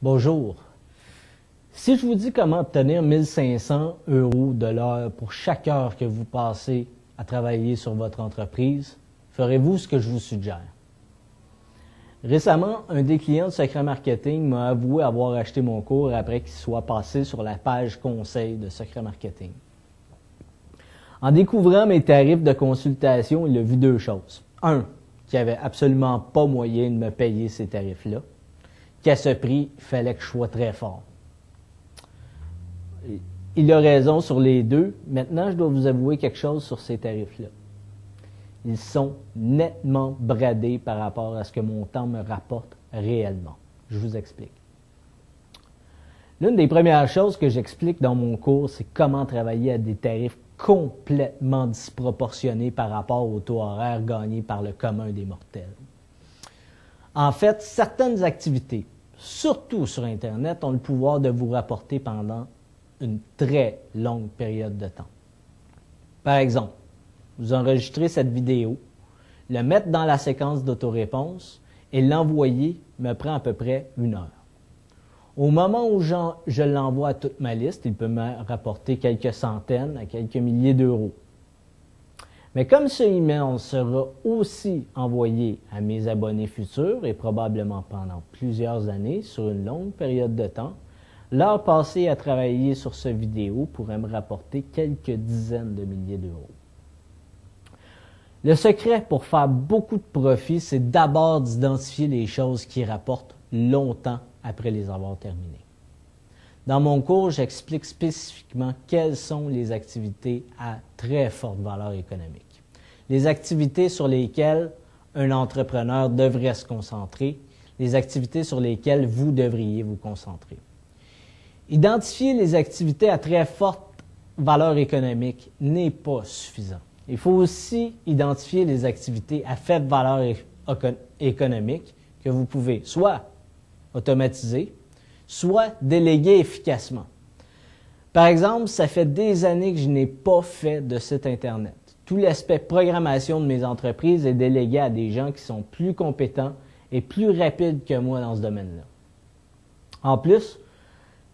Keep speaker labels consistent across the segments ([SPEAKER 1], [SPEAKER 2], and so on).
[SPEAKER 1] Bonjour. Si je vous dis comment obtenir 1500 € de l'heure pour chaque heure que vous passez à travailler sur votre entreprise, ferez-vous ce que je vous suggère? Récemment, un des clients de Secret Marketing m'a avoué avoir acheté mon cours après qu'il soit passé sur la page conseil de Secret Marketing. En découvrant mes tarifs de consultation, il a vu deux choses. Un, qu'il n'y avait absolument pas moyen de me payer ces tarifs-là, qu'à ce prix, il fallait que je sois très fort. Il a raison sur les deux. Maintenant, je dois vous avouer quelque chose sur ces tarifs-là. Ils sont nettement bradés par rapport à ce que mon temps me rapporte réellement. Je vous explique. L'une des premières choses que j'explique dans mon cours, c'est comment travailler à des tarifs complètement disproportionnés par rapport au taux horaire gagné par le commun des mortels. En fait, certaines activités, surtout sur Internet, ont le pouvoir de vous rapporter pendant une très longue période de temps. Par exemple, vous enregistrez cette vidéo, le mettre dans la séquence d'autoréponse et l'envoyer me prend à peu près 1 heure. Au moment où je l'envoie à toute ma liste, il peut me rapporter quelques centaines à quelques milliers d'euros. Mais comme ce email sera aussi envoyé à mes abonnés futurs et probablement pendant plusieurs années sur une longue période de temps, l'heure passée à travailler sur cette vidéo pourrait me rapporter quelques dizaines de milliers d'euros. Le secret pour faire beaucoup de profit, c'est d'abord d'identifier les choses qui rapportent longtemps après les avoir terminées. Dans mon cours, j'explique spécifiquement quelles sont les activités à très forte valeur économique. Les activités sur lesquelles un entrepreneur devrait se concentrer, les activités sur lesquelles vous devriez vous concentrer. Identifier les activités à très forte valeur économique n'est pas suffisant. Il faut aussi identifier les activités à faible valeur économique que vous pouvez soit automatiser, soit déléguer efficacement. Par exemple, ça fait des années que je n'ai pas fait de site Internet. Tout l'aspect programmation de mes entreprises est délégué à des gens qui sont plus compétents et plus rapides que moi dans ce domaine-là. En plus,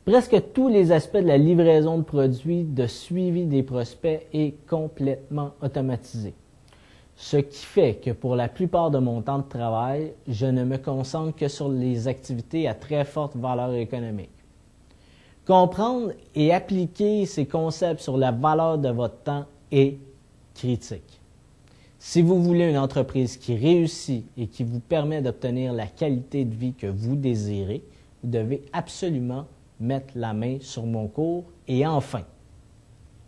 [SPEAKER 1] presque tous les aspects de la livraison de produits, de suivi des prospects est complètement automatisé. Ce qui fait que pour la plupart de mon temps de travail, je ne me concentre que sur les activités à très forte valeur économique. Comprendre et appliquer ces concepts sur la valeur de votre temps est critique. Si vous voulez une entreprise qui réussit et qui vous permet d'obtenir la qualité de vie que vous désirez, vous devez absolument mettre la main sur mon cours et enfin,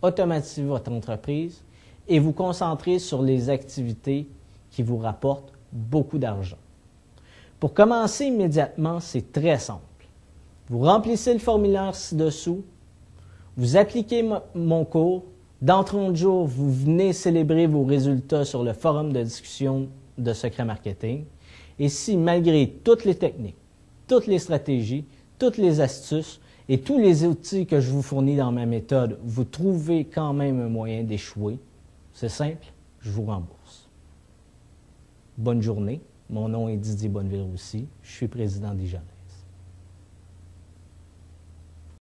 [SPEAKER 1] automatiser votre entreprise et vous concentrer sur les activités qui vous rapportent beaucoup d'argent. Pour commencer immédiatement, c'est très simple. Vous remplissez le formulaire ci-dessous, vous appliquez mon cours, dans 30 jours, vous venez célébrer vos résultats sur le forum de discussion de Secret Marketing. Et si, malgré toutes les techniques, toutes les stratégies, toutes les astuces et tous les outils que je vous fournis dans ma méthode, vous trouvez quand même un moyen d'échouer, c'est simple, je vous rembourse. Bonne journée. Mon nom est Didier Bonneville-Roussy. Je suis président d'Ijanet.